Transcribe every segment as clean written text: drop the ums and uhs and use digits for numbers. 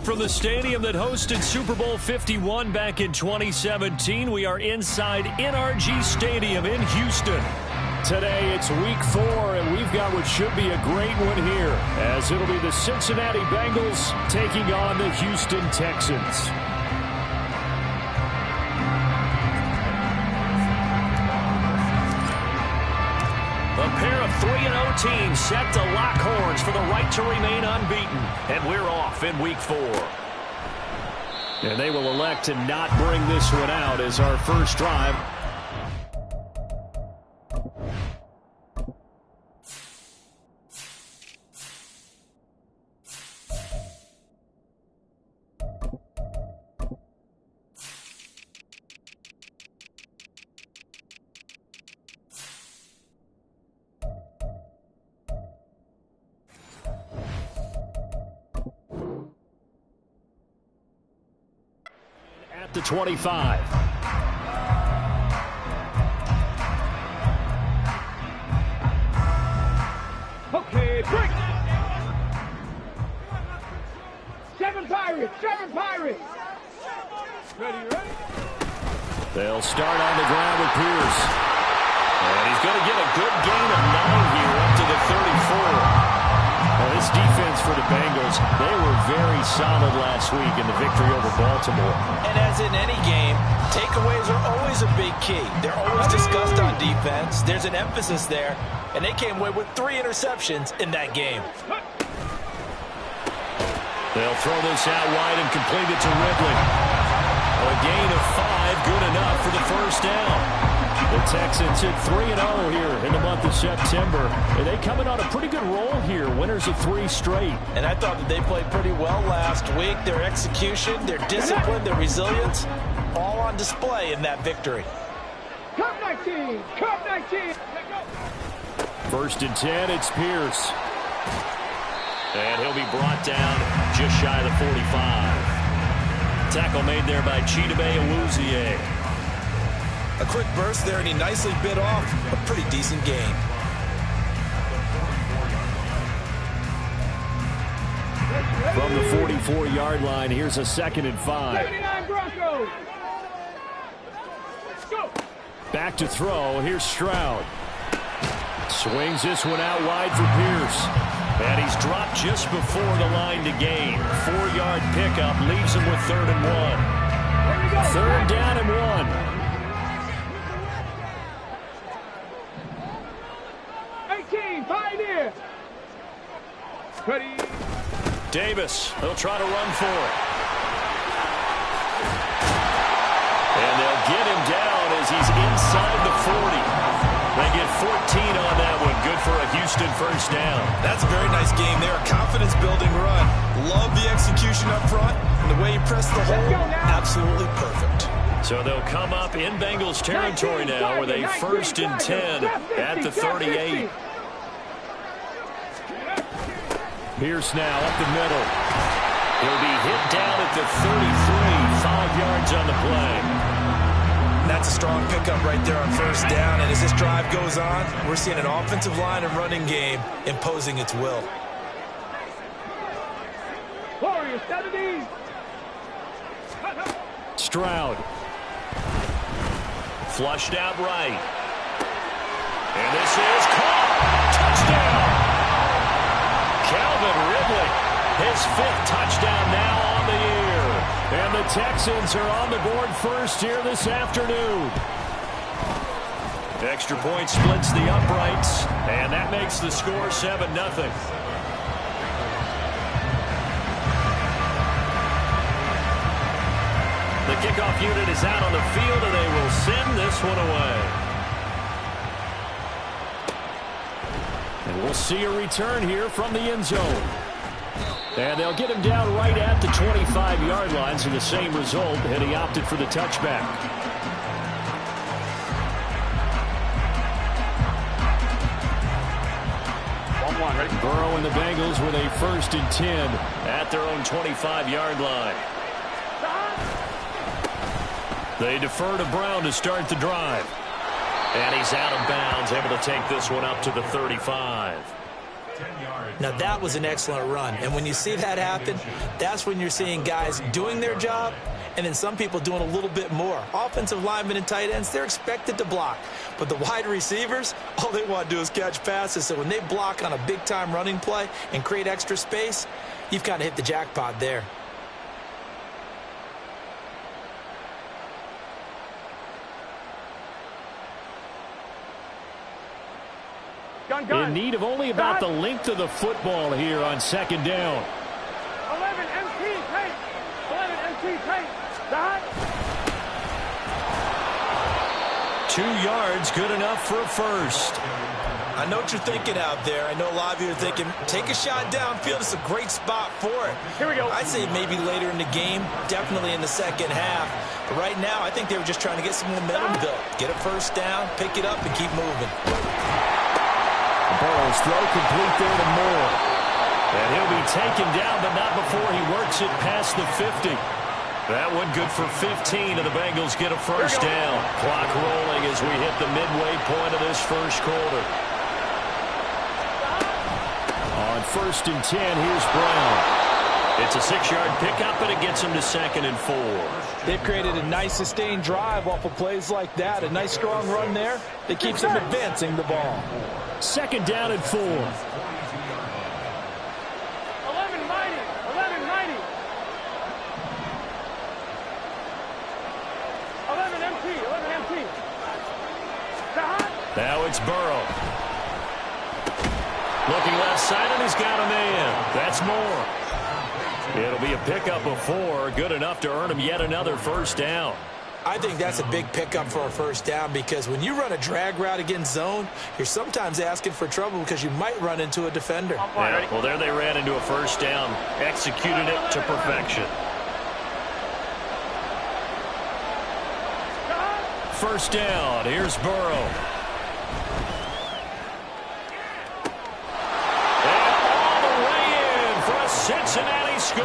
From the stadium that hosted Super Bowl 51 back in 2017, we are inside NRG Stadium in Houston. Today, it's week 4, and we've got what should be a great one here, as it'll be the Cincinnati Bengals taking on the Houston Texans. A pair of 3-0 teams set to lock horns for the right to remain unbeaten. And we're off in week 4. And they will elect to not bring this one out as our first drive. The 25. Okay, break. 7 Pirates, 7 Pirates. Ready? They'll start on the ground with Pierce. And he's going to get a good gain of 9 here up to the 34. Well, this defense for the Bengals, they were very solid last week in the victory over Baltimore. And as in any game, takeaways are always a big key. They're always discussed on defense. There's an emphasis there, and they came away with 3 interceptions in that game. They'll throw this out wide and complete it to Ridley. A gain of 5, good enough for the first down. The Texans hit 3-0 here in the month of September. And they coming on a pretty good roll here, winners of 3 straight. And I thought that they played pretty well last week. Their execution, their discipline, their resilience, all on display in that victory. Cup 19, Cup 19. First and 10, it's Pierce. And he'll be brought down just shy of the 45. Tackle made there by Chidobe Awuzie. A quick burst there, and he nicely bit off a pretty decent gain. From the 44-yard line, here's a 2nd and 5. 79 Broncos. Go. Back to throw. Here's Stroud. Swings this one out wide for Pierce. And he's dropped just before the line to gain. 4-yard pickup leaves him with 3rd and 1. 3rd down and 1. 18, Pioneer. Ready. Davis, they'll try to run for it. And they'll get him down as he's inside the 40. They get 14 on that one. Good for a Houston first down. That's a very nice game there. A confidence-building run. Love the execution up front. And the way he pressed the hole, absolutely perfect. So they'll come up in Bengals territory now with a 1st and 10 at the 38. Pierce now up the middle. He'll be hit down at the 33. 5 yards on the play. That's a strong pickup right there on first down. And as this drive goes on, we're seeing an offensive line and running game imposing its will. Warriors, 70. Stroud. Flushed out right. And this is caught. Touchdown. Calvin Ridley, his 5th touchdown now on the year. And the Texans are on the board first here this afternoon. Extra point splits the uprights, and that makes the score 7-0. The kickoff unit is out on the field, and they will send this one away. And we'll see a return here from the end zone. And they'll get him down right at the 25-yard line, so the same result, and he opted for the touchback. Burrow and the Bengals with a 1st and 10 at their own 25-yard line. They defer to Brown to start the drive. And he's out of bounds, able to take this one up to the 35. Now, that was an excellent run. And when you see that happen, that's when you're seeing guys doing their job and then some people doing a little bit more. Offensive linemen and tight ends, they're expected to block. But the wide receivers, all they want to do is catch passes. So when they block on a big-time running play and create extra space, you've kind of hit the jackpot there. In need of only about the length of the football here on second down. 11 MT tape. 11 MT tape. Dot. 2 yards, good enough for a first. I know what you're thinking out there. I know a lot of you are thinking, take a shot downfield. It's a great spot for it. Here we go. I'd say maybe later in the game, definitely in the second half. But right now, I think they were just trying to get some momentum built. Get a first down, pick it up, and keep moving. Burrow's throw complete there to Moore. And he'll be taken down, but not before he works it past the 50. That one good for 15, and the Bengals get a first down. Clock rolling as we hit the midway point of this first quarter. On 1st and 10, here's Brown. It's a 6-yard pickup, and it gets him to 2nd and 4. They've created a nice sustained drive off of plays like that. A nice strong run there that keeps them advancing the ball. 2nd down and 4. 11 mighty. 11 mighty. 11 MT. 11 MT. Dot. Now it's Burrow. Looking left side, and he's got a man. That's Moore. It'll be a pickup of 4, good enough to earn him yet another first down. I think that's a big pickup for a first down because when you run a drag route against zone, you're sometimes asking for trouble because you might run into a defender. Yeah, well, there they ran into a first down, executed it to perfection. First down, here's Burrow. Cincinnati score.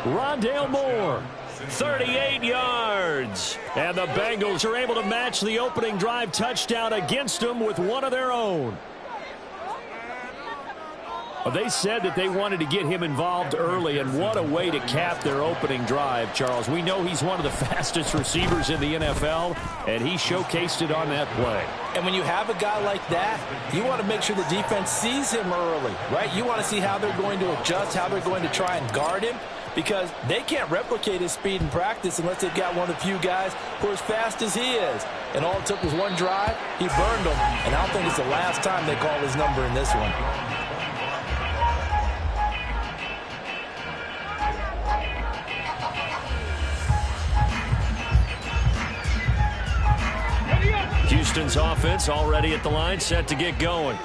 Rondale Moore, 38 yards. And the Bengals are able to match the opening drive touchdown against them with one of their own. Well, they said that they wanted to get him involved early, and what a way to cap their opening drive, Charles. We know he's one of the fastest receivers in the NFL, and he showcased it on that play. And when you have a guy like that, you want to make sure the defense sees him early, right? You want to see how they're going to adjust, how they're going to try and guard him, because they can't replicate his speed in practice unless they've got one of the few guys who are as fast as he is. And all it took was one drive. He burned them, and I don't think it's the last time they call his number in this one. Houston's offense already at the line, set to get going.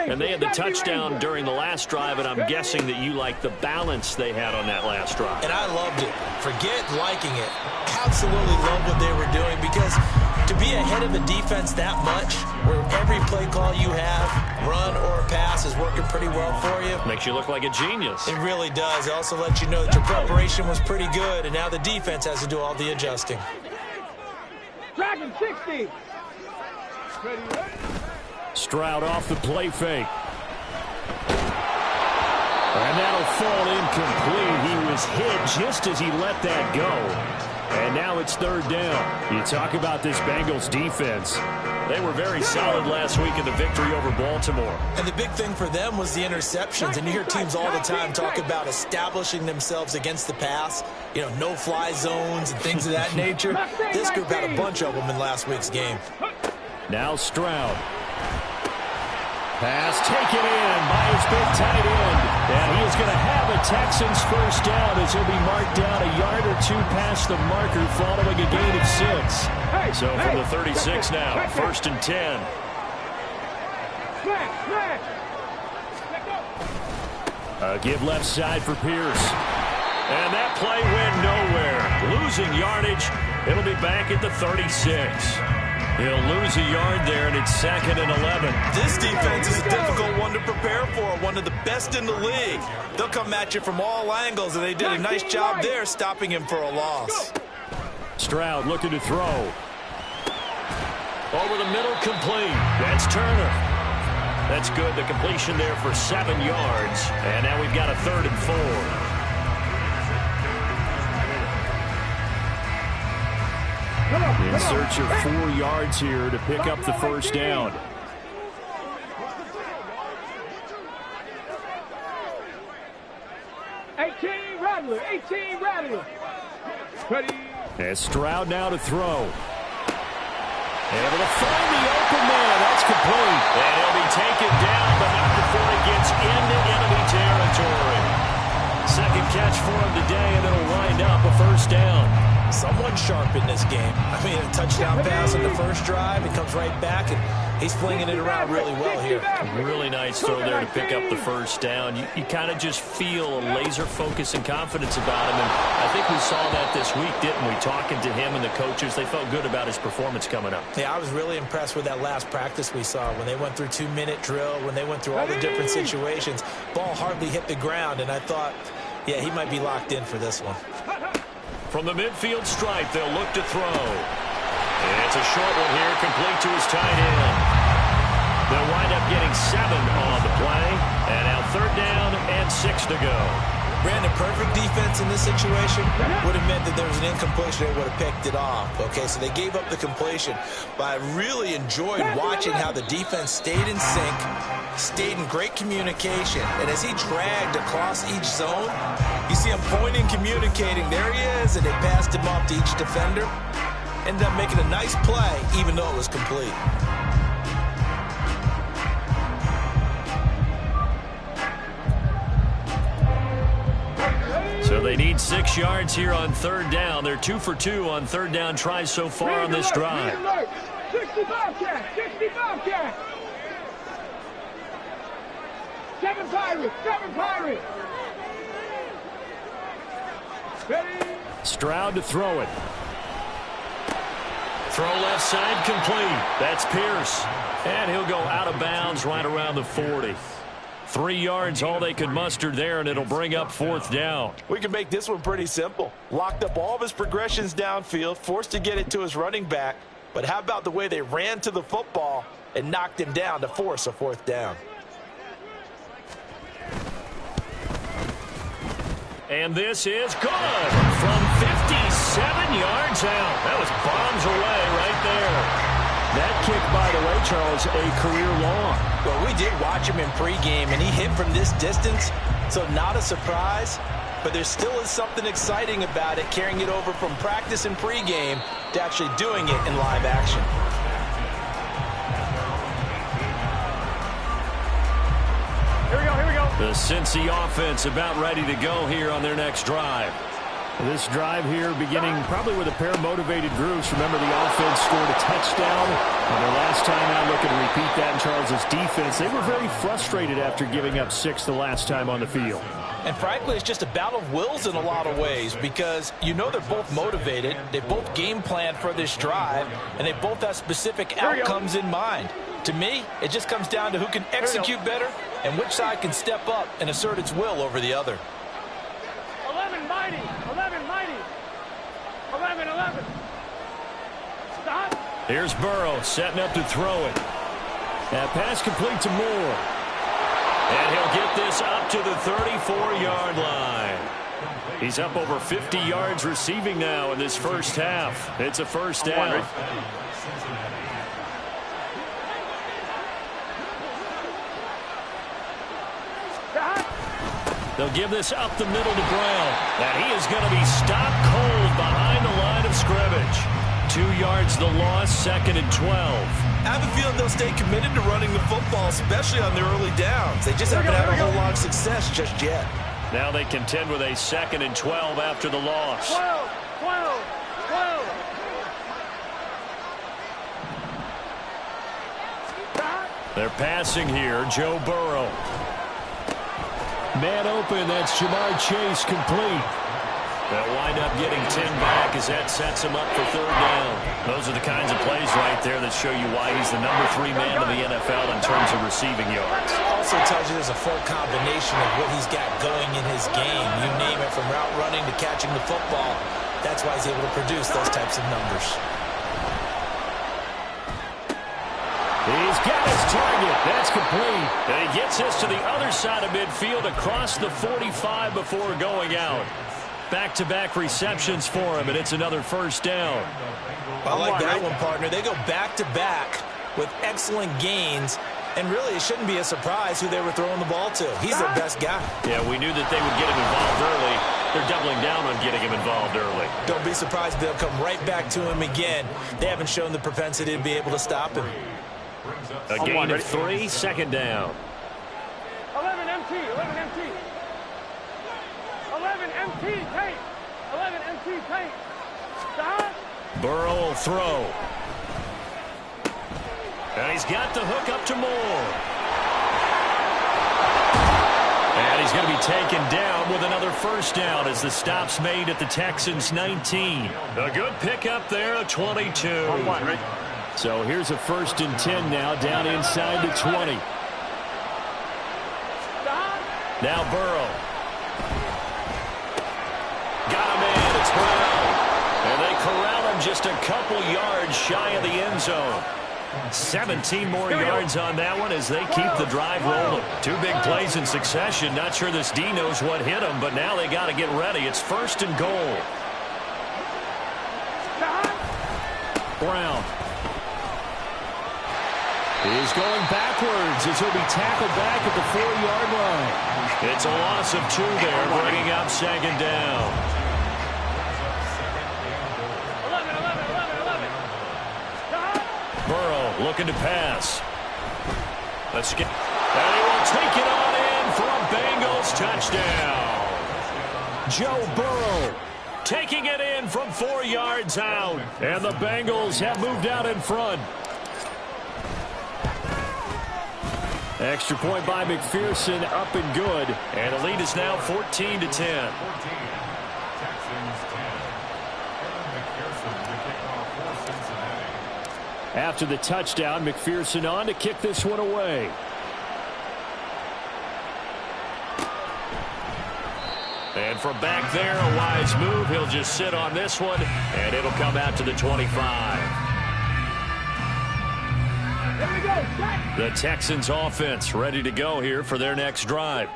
And they had the touchdown during the last drive, and I'm guessing that you like the balance they had on that last drive. And I loved it. Forget liking it. Absolutely love what they were doing, because to be ahead of a defense that much, where every play call you have, run or pass, is working pretty well for you. Makes you look like a genius. It really does. It also lets you know that your preparation was pretty good, and now the defense has to do all the adjusting. Dragon 60. Stroud off the play fake. And that'll fall incomplete. He was hit just as he let that go. And now it's 3rd down. You talk about this Bengals defense. They were very solid last week in the victory over Baltimore. And the big thing for them was the interceptions. And you hear teams all the time talk about establishing themselves against the pass. You know, no-fly zones and things of that nature. This group had a bunch of them in last week's game. Now Stroud. Pass taken in by his big tight end. And he is going to have a Texans first down as he'll be marked down a yard or two past the marker following a gain of 6. So from the 36 now, 1st and 10. Give left side for Pierce. And that play went nowhere. Losing yardage. It'll be back at the 36. He'll lose a yard there, and it's 2nd and 11. This defense is a difficult one to prepare for, one of the best in the league. They'll come at you from all angles, and they did a nice job there stopping him for a loss. Stroud looking to throw. Over the middle, complete. That's Turner. That's good. The completion there for 7 yards. And now we've got a 3rd and 4. In search of 4 yards here to pick up the first down. And Stroud now to throw. Able to find the open man. That's complete. And he'll be taken down, but not before he gets into enemy territory. Second catch for him today, and it'll wind up a first down. Someone sharp in this game. I mean, a touchdown pass on the first drive. It comes right back, and he's flinging it around really well here. Really nice throw there to pick up the first down. You kind of just feel a laser focus and confidence about him, and I think we saw that this week, didn't we? Talking to him and the coaches, they felt good about his performance coming up. Yeah, I was really impressed with that last practice we saw when they went through 2-minute drill, when they went through all the different situations. Ball hardly hit the ground, and I thought, yeah, he might be locked in for this one. From the midfield stripe, they'll look to throw. And it's a short one here, complete to his tight end. They'll wind up getting 7 on the play. And now 3rd down and 6 to go. Brandon, perfect defense in this situation would have meant that there was an incompletion. They would have picked it off. Okay, so they gave up the completion. But I really enjoyed watching how the defense stayed in sync, stayed in great communication. And as he dragged across each zone, you see him pointing, communicating. There he is, and they passed him off to each defender. Ended up making a nice play, even though it was complete. So they need 6 yards here on 3rd down. They're 2 for 2 on 3rd down tries so far on this drive. 65 catch, 65 catch. 7 Pirates, 7 Pirates. Stroud to throw it. Throw left side complete. That's Pierce. And he'll go out of bounds right around the 40. 3 yards all they could muster there, and it'll bring up 4th down. We can make this one pretty simple. Locked up all of his progressions downfield, forced to get it to his running back. But how about the way they ran to the football and knocked him down to force a 4th down? And this is good from 57 yards out. That was bombs away right there. That kick, by the way, Charles, a career long. Well, we did watch him in pregame, and he hit from this distance, so not a surprise. But there still is something exciting about it, carrying it over from practice and pregame to actually doing it in live action. Here we go, here we go. The Cincy offense about ready to go here on their next drive. This drive here beginning probably with a pair of motivated groups. Remember, the offense scored a touchdown on their last time out. Looking to repeat that in Charles's defense. They were very frustrated after giving up 6 the last time on the field. And frankly, it's just a battle of wills in a lot of ways because you know they're both motivated. They both game plan for this drive, and they both have specific outcomes in mind. To me, it just comes down to who can execute better and which side can step up and assert its will over the other. 11 mighty, 11 mighty, 11, 11. Stop. Here's Burrow setting up to throw it. That pass complete to Moore. And he'll get this up to the 34-yard line. He's up over 50 yards receiving now in this first half. It's a first down. They'll give this up the middle to Brown. And he is going to be stopped cold behind the line of scrimmage. 2 yards the loss, 2nd and 12. I have a feeling they'll stay committed to running the football, especially on their early downs. They just haven't had a whole lot of success just yet. Now they contend with a 2nd and 12 after the loss. 12, 12, 12. They're passing here. Joe Burrow. Man open. That's Jamar Chase complete. They'll wind up getting 10 back as that sets him up for 3rd down. Those are the kinds of plays right there that show you why he's the number 3 man in the NFL in terms of receiving yards. Also tells you there's a full combination of what he's got going in his game. You name it, from route running to catching the football. That's why he's able to produce those types of numbers. He's got his target. That's complete. And he gets this to the other side of midfield across the 45 before going out. Back-to-back receptions for him, and it's another first down. I like that one, partner. They go back-to-back with excellent gains, and really it shouldn't be a surprise who they were throwing the ball to. He's their best guy. Yeah, we knew that they would get him involved early. They're doubling down on getting him involved early. Don't be surprised if they'll come right back to him again. They haven't shown the propensity to be able to stop him. A gain of 3, second down. 11 MT, 11 MT. 11 MT, take. 11 MT, take. Stop. Burrow will throw. And he's got the hook up to Moore. And he's going to be taken down with another first down as the stop's made at the Texans' 19. A good pickup there, a 22. So here's a 1st and 10 now, down inside the 20. Now Burrow. Got him in. It's Burrow. And they corral him just a couple yards shy of the end zone. 17 more yards on that one as they keep the drive rolling. 2 big plays in succession. Not sure this D knows what hit him, but now they got to get ready. It's 1st and goal. Brown. He's going backwards as he'll be tackled back at the 4-yard line. It's a loss of 2 there, bringing up 2nd down. 11. Burrow looking to pass. Let's get. And he will take it on in for a Bengals touchdown. Joe Burrow taking it in from 4 yards out. And the Bengals have moved out in front. Extra point by McPherson, up and good. And the lead is now 14-10. After the touchdown, McPherson on to kick this one away. And from back there, a wise move. He'll just sit on this one, and it'll come out to the 25. The Texans offense ready to go here for their next drive.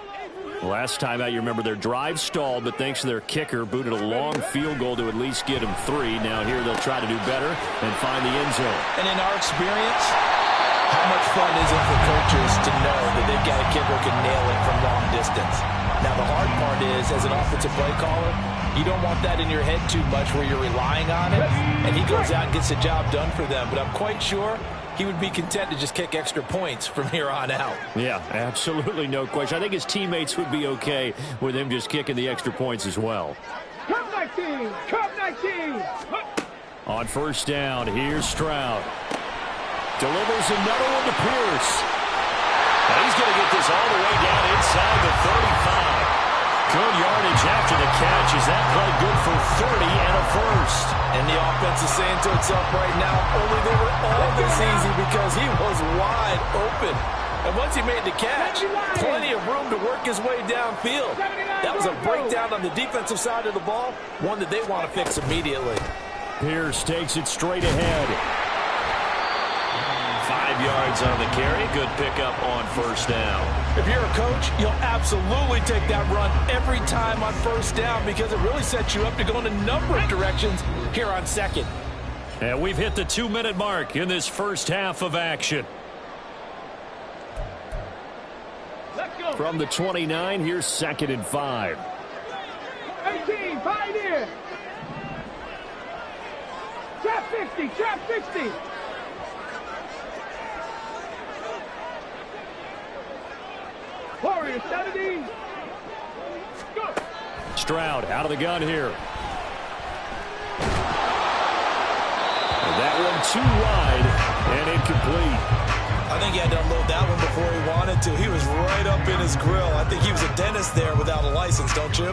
Last time out, you remember their drive stalled, but thanks to their kicker, booted a long field goal to at least get them 3. Now here they'll try to do better and find the end zone. And in our experience, how much fun is it for coaches to know that they've got a kicker who can nail it from long distance? Now the hard part is, as an offensive play caller, you don't want that in your head too much where you're relying on it, and he goes out and gets the job done for them. But I'm quite sure he would be content to just kick extra points from here on out. Yeah, absolutely no question. I think his teammates would be okay with him just kicking the extra points as well. Come 19! Come 19! On 1st down, here's Stroud. Delivers another one to Pierce. And he's going to get this all the way down inside the 35. Good yardage after the catch. Is that play good for 30 and a first? And the offense is saying to itself right now, only they were all this easy because he was wide open. And once he made the catch, plenty of room to work his way downfield. That was a breakdown on the defensive side of the ball, one that they want to fix immediately. Pierce takes it straight ahead. 5 yards on the carry. Good pickup on 1st down. If you're a coach, you'll absolutely take that run every time on 1st down because it really sets you up to go in a number of directions here on 2nd. And we've hit the 2-minute mark in this first half of action. Let's go. From the 29, here's 2nd and 5. 18, Pioneer. Trap 50, trap 60. Warrior 70. Go. Stroud out of the gun here. And that one too wide and incomplete. I think he had to unload that one before he wanted to. He was right up in his grill. I think he was a dentist there without a license, don't you?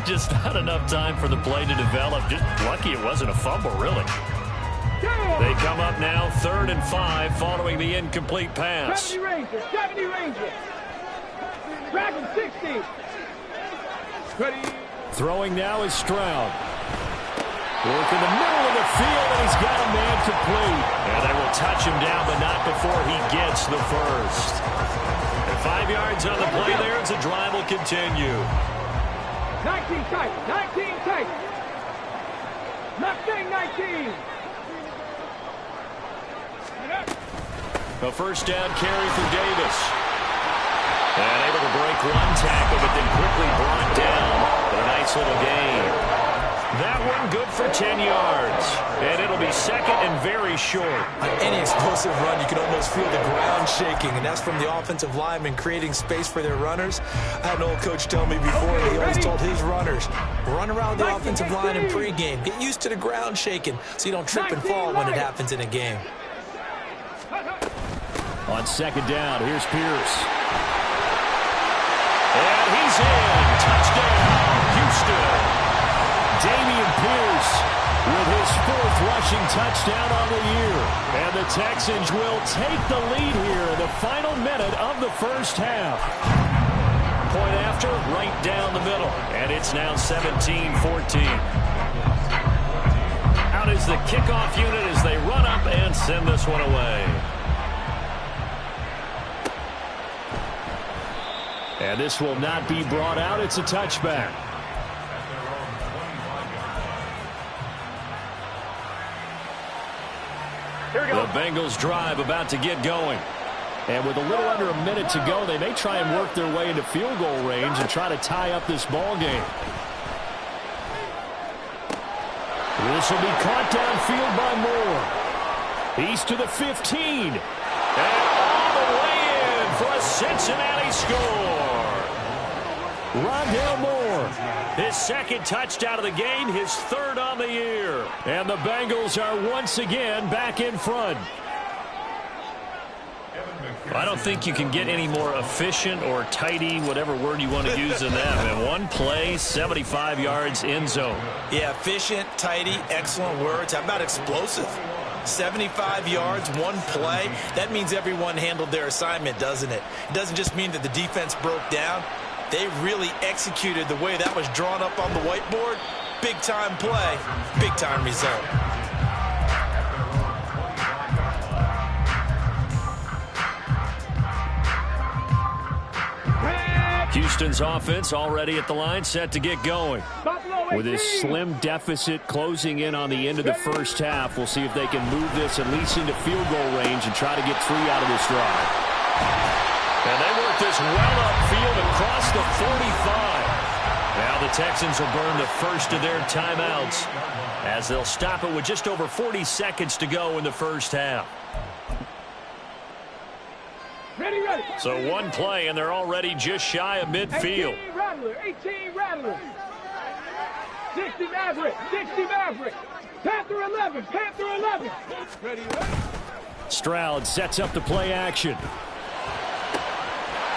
Just not enough time for the play to develop. Just lucky it wasn't a fumble, really. They come up now 3rd and 5 following the incomplete pass. 70 Ranger. Dragon 60. Ready. Throwing now is Stroud. Work in the middle of the field, and he's got a man complete. And they will touch him down, but not before he gets the first. And 5 yards on the play there as the drive will continue. 19 tight, 19 tight. Mustang 19. A first down carry for Davis. And able to break one tackle, but then quickly brought down. But a nice little gain. That one good for 10 yards. And it'll be second and very short. On any explosive run, you can almost feel the ground shaking, and that's from the offensive linemen creating space for their runners. I had an old coach tell me before, he always told his runners, run around the offensive line in pregame. Get used to the ground shaking so you don't trip and fall when it happens in a game. On second down, here's Pierce. And he's in. Touchdown, Houston. Dameon Pierce with his 4th rushing touchdown on the year. And the Texans will take the lead here in the final minute of the first half. Point after, right down the middle. And it's now 17-14. Out is the kickoff unit as they run up and send this one away. And this will not be brought out. It's a touchback. The Bengals drive about to get going. And with a little under a minute to go, they may try and work their way into field goal range and try to tie up this ball game. This will be caught downfield by Moore. He's to the 15. And all the way in for a Cincinnati score. Rondale Moore, his 2nd touchdown of the game, his 3rd on the year. And the Bengals are once again back in front. I don't think you can get any more efficient or tidy, whatever word you want to use in that. And one play, 75 yards in zone. Yeah, efficient, tidy, excellent words. How about explosive? 75 yards, one play. That means everyone handled their assignment, doesn't it? It doesn't just mean that the defense broke down. They really executed the way that was drawn up on the whiteboard. Big-time play, big-time result. Houston's offense already at the line, set to get going. With this slim deficit closing in on the end of the first half, we'll see if they can move this at least into field goal range and try to get 3 out of this drive. And they work this well upfield across the 45. Now the Texans will burn the first of their timeouts as they'll stop it with just over 40 seconds to go in the first half. Ready, ready. So one play, and they're already just shy of midfield. 18 Rattler, 18 Rattler. 60 Maverick, 60 Maverick. Panther 11, Panther 11. Ready, ready. Stroud sets up the play action.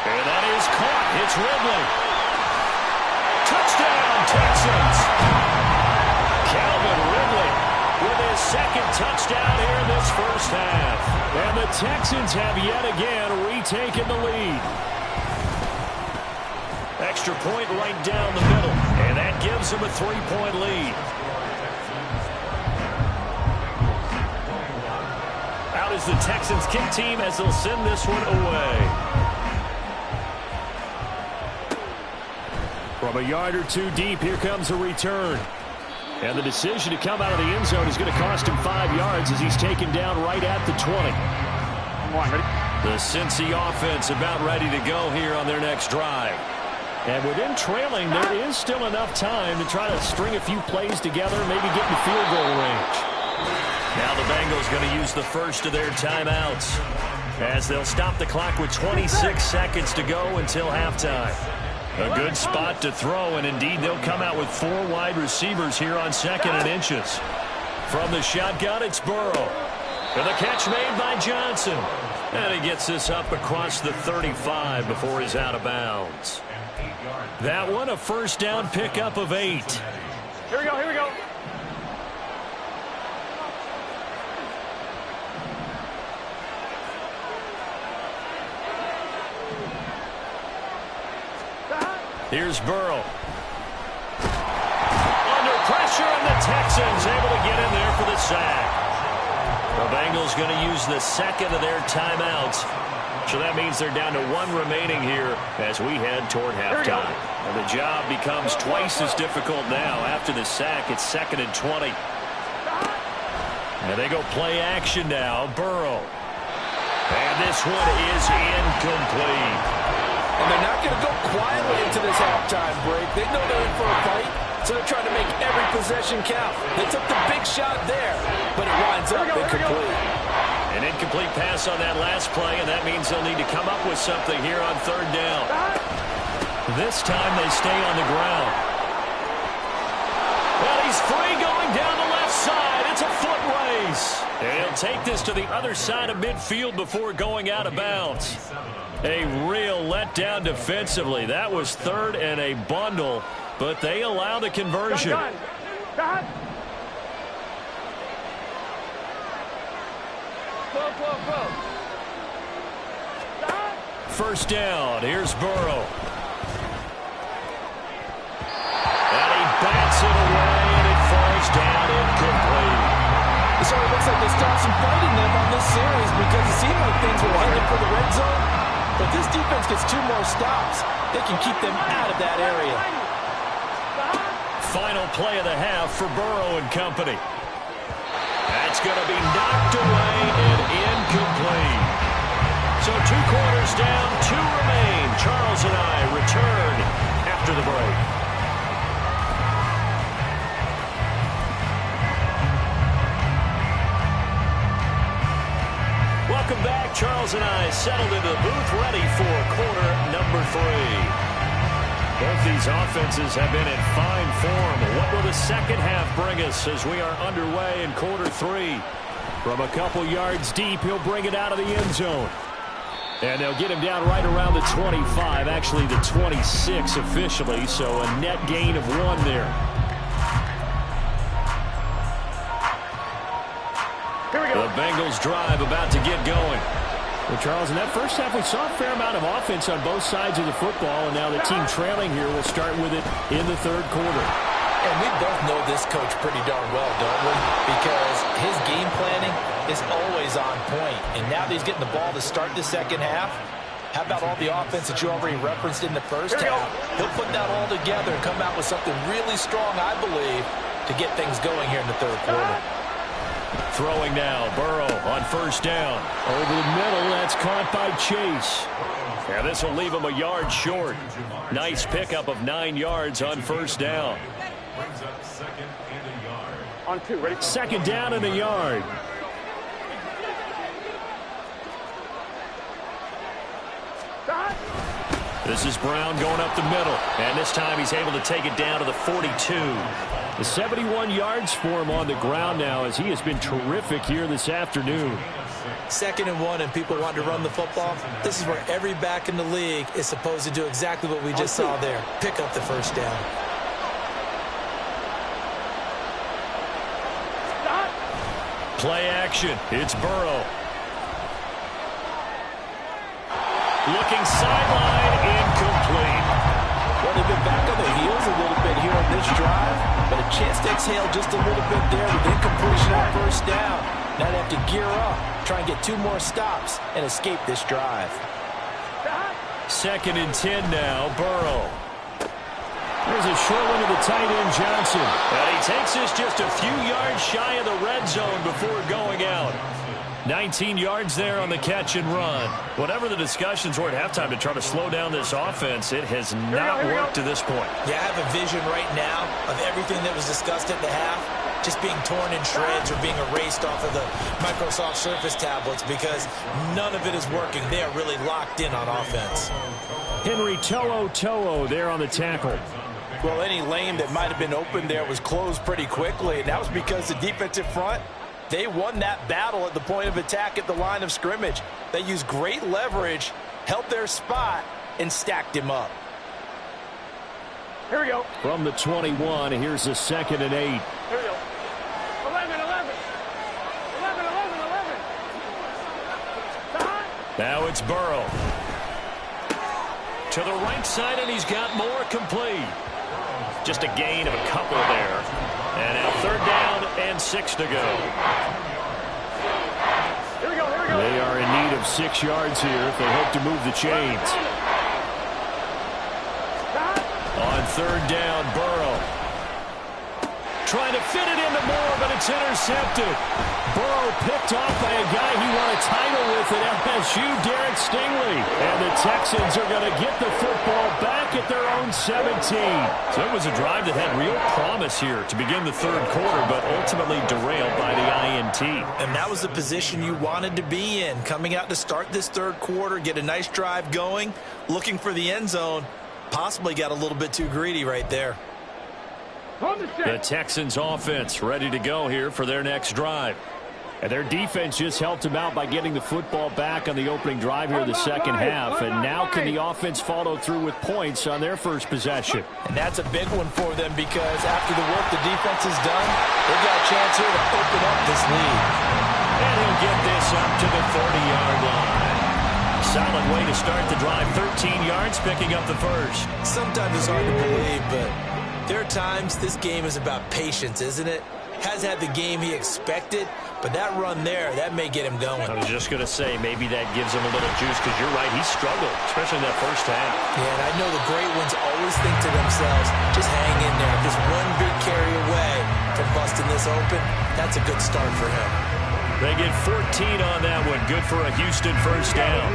And that is caught. It's Ridley. Touchdown, Texans. Calvin Ridley with his 2nd touchdown here in this first half. And the Texans have yet again retaken the lead. Extra point right down the middle. And that gives them a 3-point lead. Out is the Texans kick team as they'll send this one away. From a yard or 2 deep, here comes a return. And the decision to come out of the end zone is going to cost him 5 yards as he's taken down right at the 20. The Cincy offense about ready to go here on their next drive. And with them trailing, there is still enough time to try to string a few plays together, maybe get in the field goal range. Now the Bengals going to use the first of their timeouts as they'll stop the clock with 26 seconds to go until halftime. A good spot to throw, and indeed they'll come out with 4 wide receivers here on 2nd and inches. From the shotgun, it's Burrow. And the catch made by Johnson. And he gets this up across the 35 before he's out of bounds. That one, a first down pickup of 8. Here we go, here we go. Here's Burrow. Under pressure. pressure, and the Texans able to get in there for the sack. The Bengals going to use the second of their timeouts. So that means they're down to one remaining here as we head toward halftime. And the job becomes twice as difficult now. After the sack, it's 2nd and 20. And they go play action now. Burrow. And this one is incomplete. And they're not going to go quietly into this halftime break. They know they're in for a fight, so they're trying to make every possession count. They took the big shot there, but it winds up incomplete. An incomplete pass on that last play, and that means they'll need to come up with something here on 3rd down. This time they stay on the ground. Well, he's free going down the left side. It's a foot race. And he'll take this to the other side of midfield before going out of bounds. A real letdown defensively. That was 3rd and a bundle, but they allow the conversion. First down. Here's Burrow. And he bats it away, and it falls down incomplete. It sort of looks like they start some fighting them on this series because it seemed like things were headed for the red zone. But this defense gets 2 more stops. They can keep them out of that area. Final play of the half for Burrow and company. That's going to be knocked away and incomplete. So 2 quarters down, 2 remain. Charles and I return after the break. Welcome back. Charles and I settled into the booth, ready for quarter number 3. Both these offenses have been in fine form. What will the second half bring us as we are underway in quarter 3? From a couple yards deep, he'll bring it out of the end zone. And they'll get him down right around the 25, actually the 26 officially, so a net gain of 1 there. The Bengals drive about to get going. Well, Charles, in that first half, we saw a fair amount of offense on both sides of the football, and now the team trailing here will start with it in the 3rd quarter. And we both know this coach pretty darn well, don't we? Because his game planning is always on point. And now that he's getting the ball to start the second half, how about all the offense that you already referenced in the first half? He'll put that all together and come out with something really strong, I believe, to get things going here in the 3rd quarter. Throwing now, Burrow on first down. Over the middle, that's caught by Chase. Yeah, this will leave him a yard short. Nice pickup of 9 yards on first down. On 2, ready? Second down and a yard. This is Brown going up the middle, and this time he's able to take it down to the 42. The 71 yards for him on the ground now as he has been terrific here this afternoon. 2nd and 1 and people want to run the football. This is where every back in the league is supposed to do exactly what we just saw there. Pick up the first down. Play action. It's Burrow. Looking sideline, incomplete. Well, they've been back on their heels a little bit here on this drive, but a chance to exhale just a little bit there with incompletion on first down. Now they have to gear up, try and get 2 more stops, and escape this drive. 2nd and 10 now, Burrow. There's a short one to the tight end, Johnson. And he takes this just a few yards shy of the red zone before going out. 19 yards there on the catch and run. Whatever the discussions were at halftime to try to slow down this offense, it has not worked to this point. Yeah, I have a vision right now of everything that was discussed at the half just being torn in shreds or being erased off of the Microsoft Surface tablets because none of it is working. They are really locked in on offense. Henry To'o there on the tackle. Well, any lane that might have been open there was closed pretty quickly, and that was because the defensive front, they won that battle at the point of attack at the line of scrimmage. They used great leverage, held their spot, and stacked him up. Here we go. From the 21, here's a 2nd and 8. Here we go. 11, 11. 11, 11, 11. Now it's Burrow. To the right side, and he's got more complete. Just a gain of a couple there. And now 3rd down and 6 to go. Here we go. They are in need of 6 yards here if they hope to move the chains. On 3rd down, Burrow. Trying to fit it into Moore, but it's intercepted. Burrow picked off by a guy he won a title with at FSU, Derek Stingley. And the Texans are going to get the football back at their own 17. So it was a drive that had real promise here to begin the 3rd quarter, but ultimately derailed by the INT. And that was the position you wanted to be in. Coming out to start this 3rd quarter, get a nice drive going, looking for the end zone. Possibly got a little bit too greedy right there. The Texans offense ready to go here for their next drive. And their defense just helped them out by getting the football back on the opening drive here in the 2nd half. And now can the offense follow through with points on their first possession? And that's a big one for them because after the work the defense has done, they've got a chance here to open up this lead. And he'll get this up to the 30-yard line. Solid way to start the drive. 13 yards, picking up the first. Sometimes it's hard to believe, but there are times this game is about patience, isn't it? Has had the game he expected, but that run there, that may get him going. I was just going to say, maybe that gives him a little juice, because you're right, he struggled, especially in that first half. Yeah, and I know the great ones always think to themselves, just hang in there. If there's one big carry away from busting this open, that's a good start for him. They get 14 on that one. Good for a Houston first down.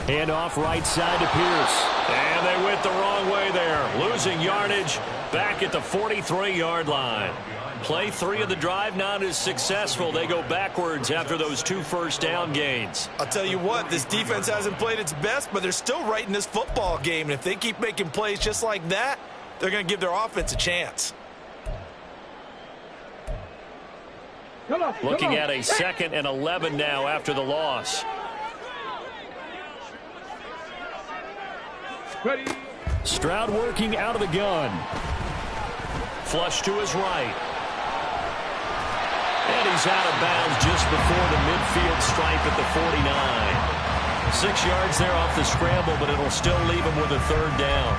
Handoff right side to Pierce. And they went the wrong way there. Losing yardage back at the 43-yard line. Play 3 of the drive not as successful. They go backwards after those 2 first down gains. I'll tell you what, this defense hasn't played its best, but they're still right in this football game. And if they keep making plays just like that, they're going to give their offense a chance. Looking at a 2nd and 11 now after the loss. Stroud working out of the gun. Flush to his right. And he's out of bounds just before the midfield stripe at the 49. 6 yards there off the scramble, but it'll still leave him with a 3rd down.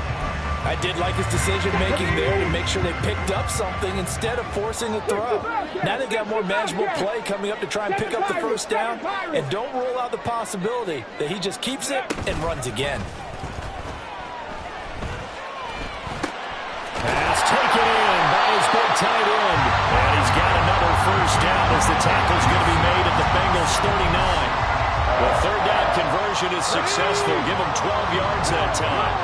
I did like his decision-making there to make sure they picked up something instead of forcing a throw. Now they've got more manageable play coming up to try and pick up the first down. And don't rule out the possibility that he just keeps it and runs again. Pass taken in by his big tight end. And he's got another first down as the tackle's going to be made at the Bengals 39. The 3rd down conversion is successful. Give them 12 yards that time.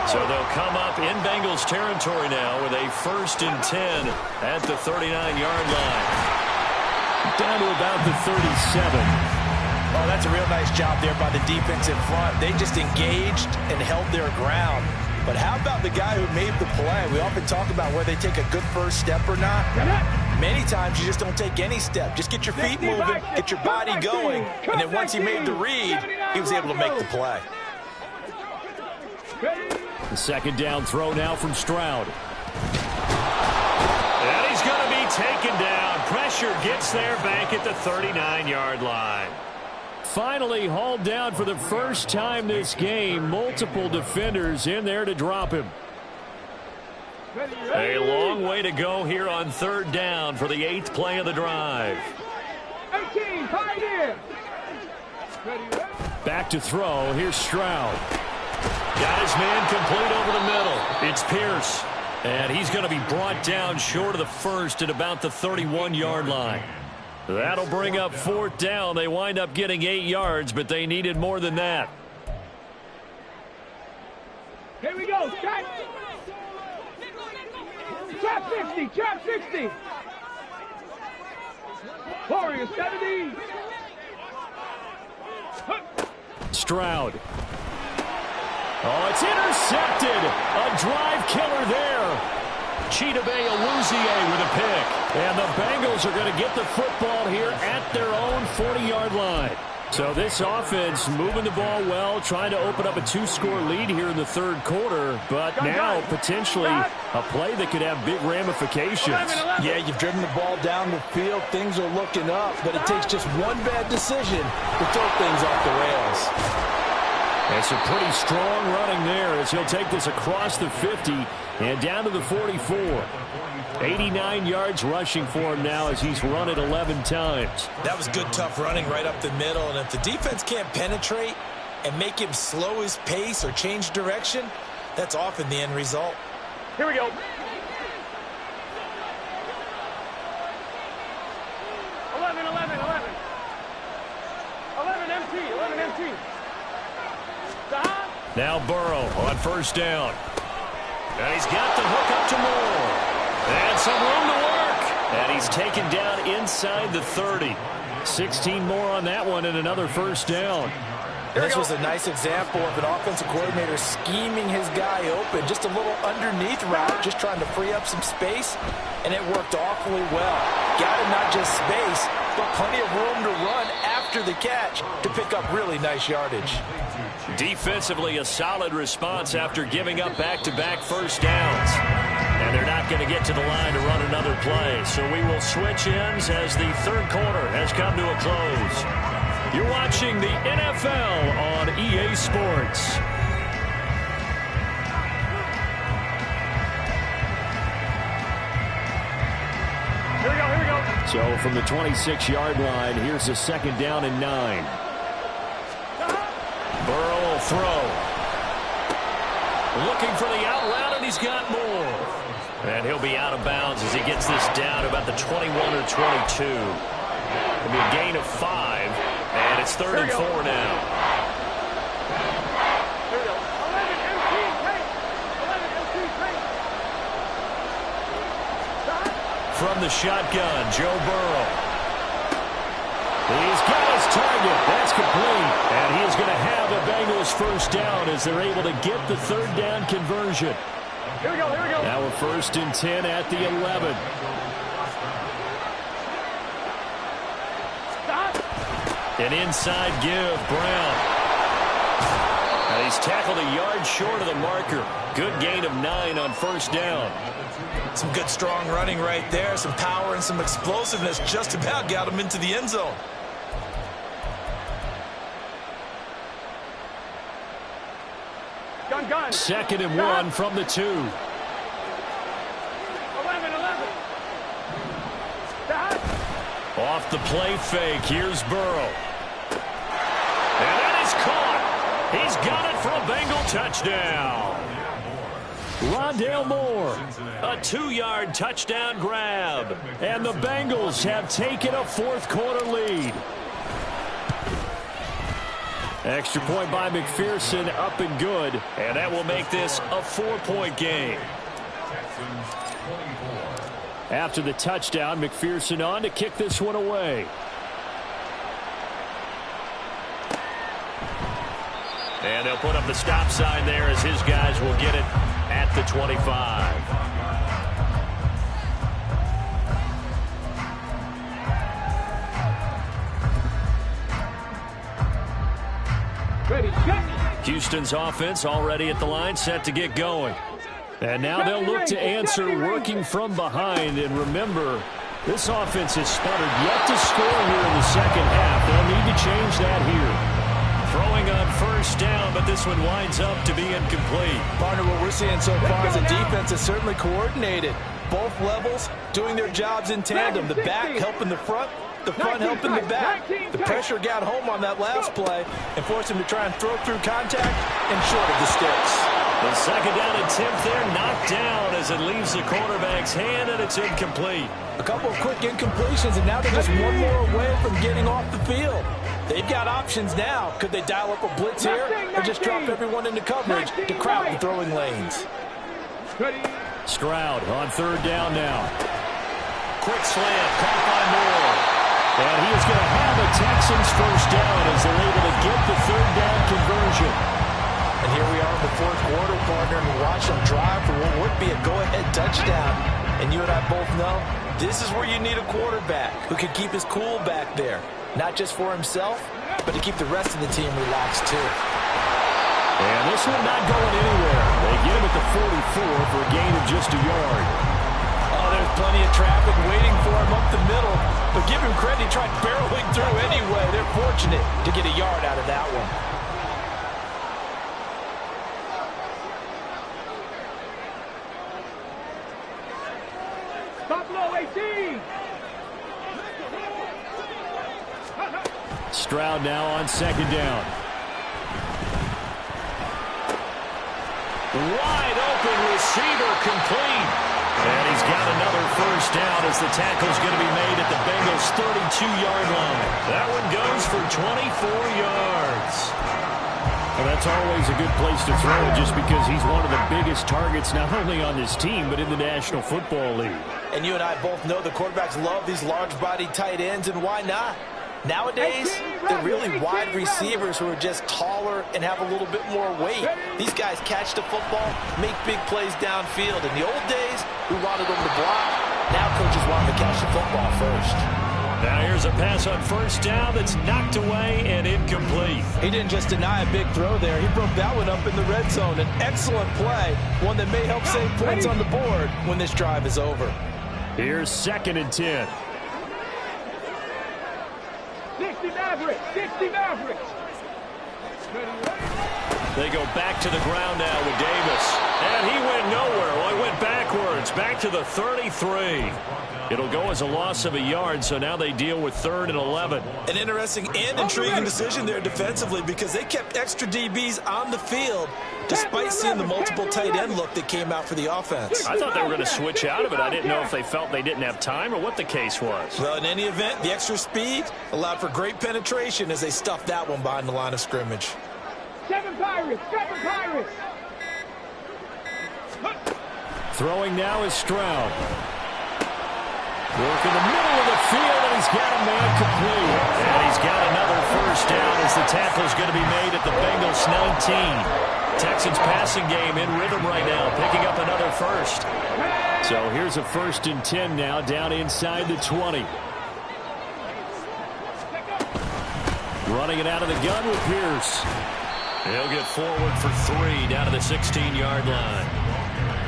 So they'll come up in Bengals territory now with a 1st and 10 at the 39-yard line. Down to about the 37. Oh, that's a real nice job there by the defense in front. They just engaged and held their ground. But how about the guy who made the play? We often talk about whether they take a good first step or not. Many times you just don't take any step. Just get your feet moving, get your body going. And then once he made the read, he was able to make the play. The 2nd down throw now from Stroud. And he's going to be taken down. Pressure gets there back at the 39-yard line. Finally hauled down for the first time this game. Multiple defenders in there to drop him. A long way to go here on 3rd down for the 8th play of the drive. 18, tight end. Back to throw. Here's Stroud. Got his man complete over the middle. It's Pierce. And he's going to be brought down short of the first at about the 31-yard line. That'll bring up 4th down. They wind up getting 8 yards, but they needed more than that. Here we go. Trap 60. Trap 60. Warriors 70. Stroud. Oh, it's intercepted. A drive killer there. Chidobe Awuzie with a pick. And the Bengals are going to get the football here at their own 40-yard line. So this offense moving the ball well, trying to open up a 2-score lead here in the third quarter, but now potentially a play that could have big ramifications. Yeah, you've driven the ball down the field. Things are looking up, but it takes just one bad decision to throw things off the rails. And some pretty strong running there as he'll take this across the 50 and down to the 44. 89 yards rushing for him now as he's run it 11 times. That was good, tough running right up the middle. And if the defense can't penetrate and make him slow his pace or change direction, that's often the end result. Here we go. 11 empty. Now Burrow on first down. And he's got the hook up to Moore. And some room to work. And he's taken down inside the 30. 16 more on that one and another first down. This was a nice example of an offensive coordinator scheming his guy open. Just a little underneath route, just trying to free up some space. And it worked awfully well. Got him not just space, but plenty of room to run after the catch to pick up really nice yardage. Defensively, a solid response after giving up back-to-back first downs. And they're not going to get to the line to run another play. So we will switch ends as the third quarter has come to a close. You're watching the NFL on EA Sports. Here we go. So from the 26-yard line, here's a second down and 9. Burrow will throw. Looking for the out route, and he's got more. And he'll be out of bounds as he gets this down to about the 21 or 22. It'll be a gain of 5, and it's 3rd and 4 now. Here we go. 11 empty. From the shotgun, Joe Burrow. He's got his target. That's complete. And he is going to have a Bengals first down as they're able to get the third down conversion. Here we go. Now we're 1st and 10 at the 11. Stop. An inside give, Brown. And he's tackled a yard short of the marker. Good gain of 9 on first down. Some good strong running right there. Some power and some explosiveness just about got him into the end zone. Gun. 2nd and 1 from the 2. 11. Stop. Off the play fake. Here's Burrow. And that is caught. He's got it for a Bengal touchdown. Rondale Moore, a 2-yard touchdown grab. And the Bengals have taken a fourth-quarter lead. Extra point by McPherson, up and good. And that will make this a 4-point game. After the touchdown, McPherson on to kick this one away. And they'll put up the stop sign there as his guys will get it at the 25. Ready, set. Houston's offense already at the line, set to get going. And now they'll look to answer working from behind. And remember, this offense has sputtered yet to score here in the second half. They'll need to change that here. Throwing on first down, but this one winds up to be incomplete. Partner, what we're seeing so far is the defense is certainly coordinated. Both levels doing their jobs in tandem. The back helping the front helping the back. The pressure got home on that last play and forced him to try and throw through contact and short of the sticks. The second down attempt there knocked down as it leaves the quarterback's hand, and it's incomplete. A couple of quick incompletions, and now they're just one more away from getting off the field. They've got options now. Could they dial up a blitz here or just drop everyone into coverage to crowd the throwing lanes? Stroud on third down now. Quick slant, caught by Moore. And he is going to have a Texans first down as they're able to get the third down conversion. And here we are in the fourth quarter, partner, and we watch them drive for what would be a go-ahead touchdown. And you and I both know this is where you need a quarterback who can keep his cool back there. Not just for himself, but to keep the rest of the team relaxed too. And this one not going anywhere. They get him at the 44 for a gain of just a yard. Oh, there's plenty of traffic waiting for him up the middle. But give him credit, he tried barreling through anyway. They're fortunate to get a yard out of that one. Buffalo 18. Stroud now on second down. Wide open receiver complete. And he's got another first down as the tackle's going to be made at the Bengals' 32-yard line. That one goes for 24 yards. Well, that's always a good place to throw it just because he's one of the biggest targets not only on this team but in the National Football League. And you and I both know the quarterbacks love these large-bodied tight ends, and why not? Nowadays, they're really wide receivers who are just taller and have a little bit more weight. These guys catch the football, make big plays downfield. In the old days, we wanted them to block. Now coaches want them to catch the football first. Now here's a pass on first down that's knocked away and incomplete. He didn't just deny a big throw there. He broke that one up in the red zone. An excellent play, one that may help save points on the board when this drive is over. Here's 2nd and 10. 60 Mavericks. 60 Mavericks. They go back to the ground now with Davis. And he went nowhere. Well, he went backwards. Back to the 33. It'll go as a loss of a yard, so now they deal with 3rd and 11. An interesting and intriguing decision there defensively because they kept extra DBs on the field despite seeing the multiple tight end look that came out for the offense. I thought they were going to switch out of it. I didn't know if they felt they didn't have time or what the case was. Well, in any event, the extra speed allowed for great penetration as they stuffed that one behind the line of scrimmage. 7 Pirates. 7 Pirates. Throwing now is Stroud. Work in the middle of the field, and he's got a man complete. And he's got another first down as the tackle's going to be made at the Bengals' 19. Texans passing game in rhythm right now, picking up another first. So here's a 1st and 10 now, down inside the 20. Running it out of the gun with Pierce. He'll get forward for 3 down to the 16-yard line.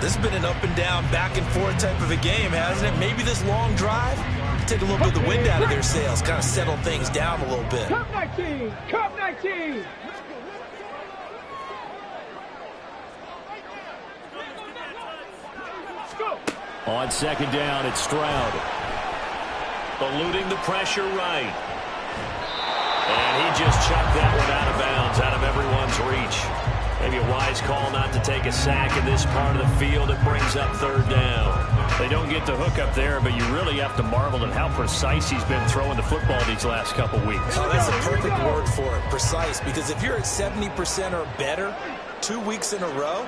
This has been an up-and-down, back-and-forth type of a game, hasn't it? Maybe this long drive, take a little bit of the wind out of their sails, kind of settle things down a little bit. Cup 19. Cup 19. Go. On 2nd down, it's Stroud. Eluding the pressure right. And he just chucked that one out of bounds, out of everyone's reach. Maybe a wise call not to take a sack in this part of the field. It brings up 3rd down. They don't get the hook up there, but you really have to marvel at how precise he's been throwing the football these last couple weeks. Oh, that's a perfect word for it, precise, because if you're at 70% or better 2 weeks in a row,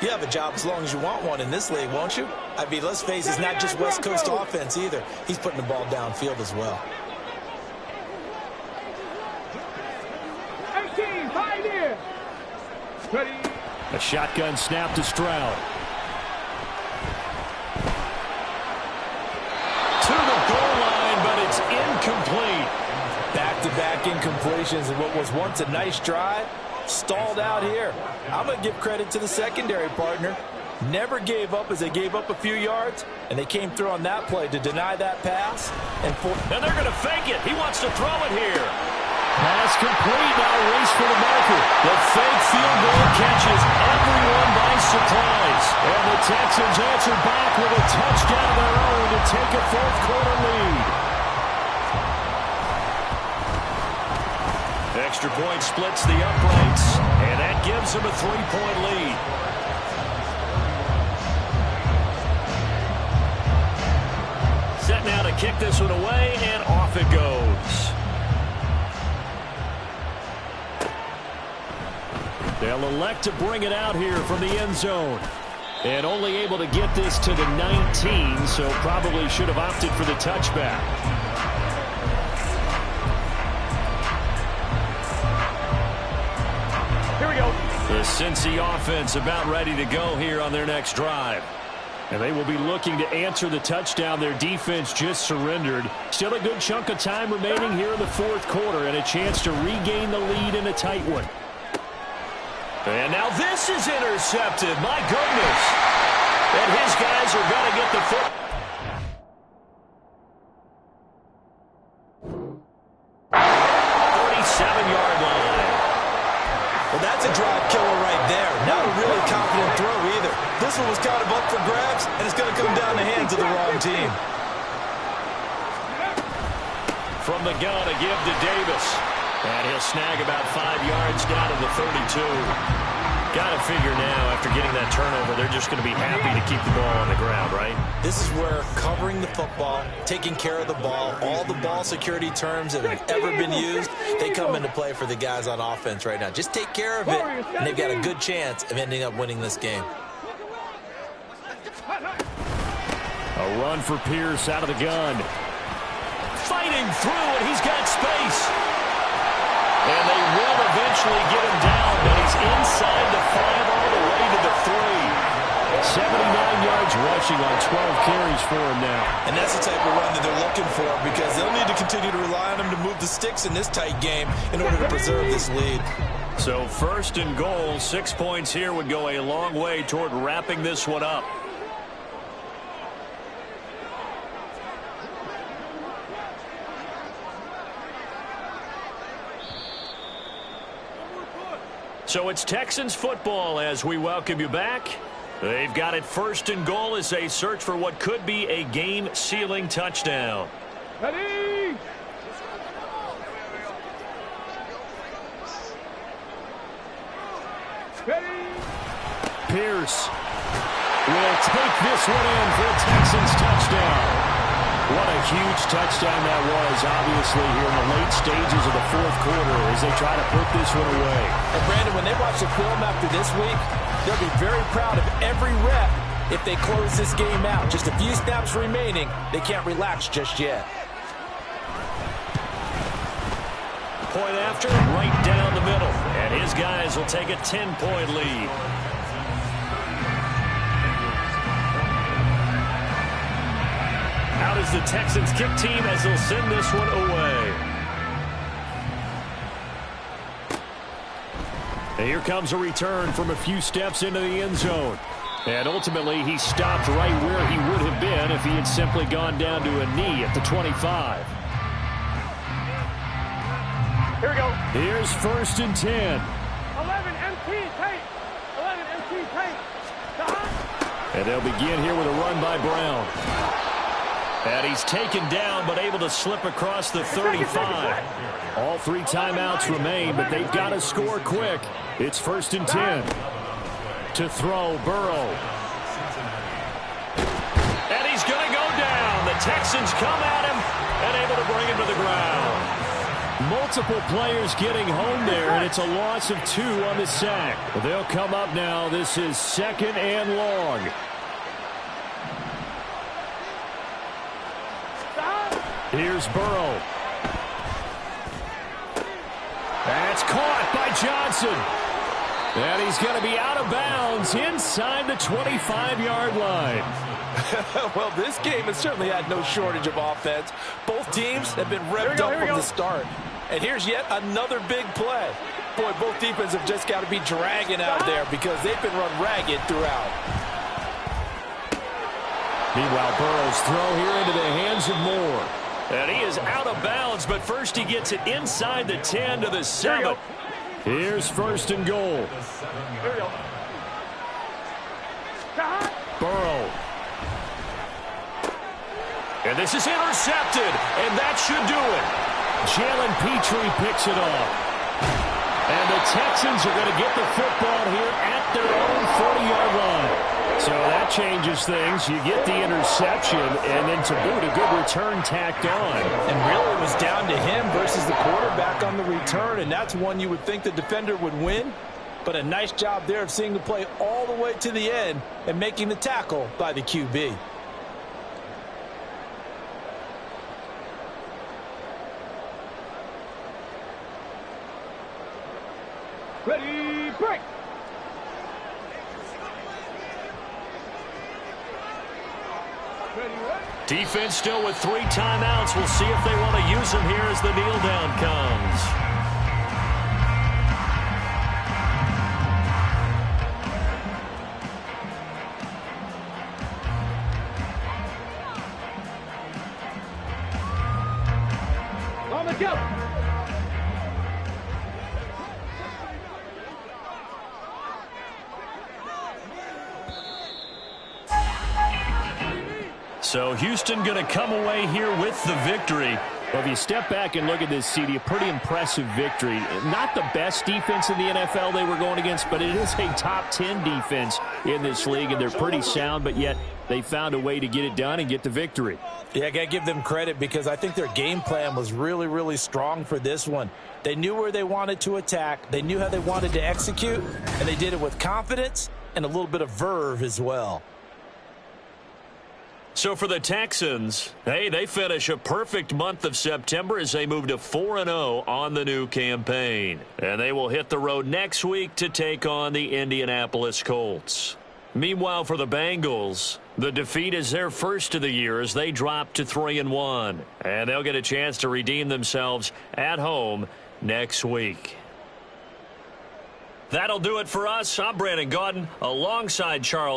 you have a job as long as you want one in this league, won't you? I mean, let's face it, it's not just West Coast offense either. He's putting the ball downfield as well. 18, Pioneer. Ready. A shotgun snap to Stroud. To the goal line, but it's incomplete. Back-to-back incompletions and what was once a nice drive stalled out here. I'm going to give credit to the secondary partner. Never gave up as they gave up a few yards, and they came through on that play to deny that pass. And they're going to fake it. He wants to throw it here. Pass complete. Now race for the marker. The fake field goal catches everyone by surprise. And the Texans answer back with a touchdown of their own to take a 4th quarter lead. Extra point splits the uprights, and that gives them a 3-point lead. Set now to kick this one away, and off it goes. They'll elect to bring it out here from the end zone. And only able to get this to the 19, so probably should have opted for the touchback. Here we go. The Cincy offense about ready to go here on their next drive. And they will be looking to answer the touchdown their defense just surrendered. Still a good chunk of time remaining here in the fourth quarter and a chance to regain the lead in a tight one. And now this is intercepted. My goodness. And his guys are going to get the foot. 37-yard line. Well, that's a drive killer right there. Not a really confident throw either. This one was kind of up for grabs, and it's going to come down the hands of the wrong team. From the gun, a give to Davis. And he'll snag about 5 yards down to the 32. Got to figure now, after getting that turnover, they're just going to be happy to keep the ball on the ground, right? This is where covering the football, taking care of the ball, all the ball security terms that have ever been used, they come into play for the guys on offense right now. Just take care of it, and they've got a good chance of ending up winning this game. A run for Pierce out of the gun. Fighting through, and he's got space. And they will eventually get him down, but he's inside the 5 all the way to the 3. 79 yards rushing on 12 carries for him now. And that's the type of run that they're looking for, because they'll need to continue to rely on him to move the sticks in this tight game in order to preserve this lead. So first and goal, 6 points here would go a long way toward wrapping this one up. So it's Texans football as we welcome you back. They've got it first and goal as they search for what could be a game-sealing touchdown. Ready? Ready? Pierce will take this one in for a Texans touchdown. What a huge touchdown that was, obviously, here in the late stages of the fourth quarter as they try to put this one away. And, Brandon, when they watch the film after this week, they'll be very proud of every rep if they close this game out. Just a few snaps remaining. They can't relax just yet. Point after, right down the middle. And his guys will take a 10-point lead. Out is the Texans kick team as they'll send this one away. And here comes a return from a few steps into the end zone. And ultimately, he stopped right where he would have been if he had simply gone down to a knee at the 25. Here we go. Here's first and 10. 11 MT tight. 11 MT tight. And they'll begin here with a run by Brown. And he's taken down, but able to slip across the 35. All 3 timeouts remain, but they've got to score quick. It's first and 10. To throw, Burrow. And he's going to go down. The Texans come at him and able to bring him to the ground. Multiple players getting home there, and it's a loss of 2 on the sack. But they'll come up now. This is second and long. Here's Burrow. That's caught by Johnson. And he's going to be out of bounds inside the 25-yard line. Well, this game has certainly had no shortage of offense. Both teams have been revved up from the start. And here's yet another big play. Boy, both defenses have just got to be dragging out there because they've been run ragged throughout. Meanwhile, Burrow's throw here into the hands of Moore. And he is out of bounds, but first he gets it inside the 10 to the 7. Here's first and goal. Here we go. Burrow. And this is intercepted, and that should do it. Jalen Petrie picks it up. And the Texans are going to get the football here at their own 40-yard line. So that changes things. You get the interception, and then to boot, a good return tacked on. And really it was down to him versus the quarterback on the return, and that's one you would think the defender would win. But a nice job there of seeing the play all the way to the end and making the tackle by the QB. Ready, break. Defense still with 3 timeouts. We'll see if they want to use them here as the kneel down comes. On the go. So Houston going to come away here with the victory. Well, if you step back and look at this, CD, a pretty impressive victory. Not the best defense in the NFL they were going against, but it is a top 10 defense in this league, and they're pretty sound, but yet they found a way to get it done and get the victory. Yeah, I got to give them credit because I think their game plan was really, really strong for this one. They knew where they wanted to attack. They knew how they wanted to execute, and they did it with confidence and a little bit of verve as well. So for the Texans, hey, they finish a perfect month of September as they move to 4-0 on the new campaign. And they will hit the road next week to take on the Indianapolis Colts. Meanwhile, for the Bengals, the defeat is their first of the year as they drop to 3-1. And they'll get a chance to redeem themselves at home next week. That'll do it for us. I'm Brandon Gaudin alongside Charles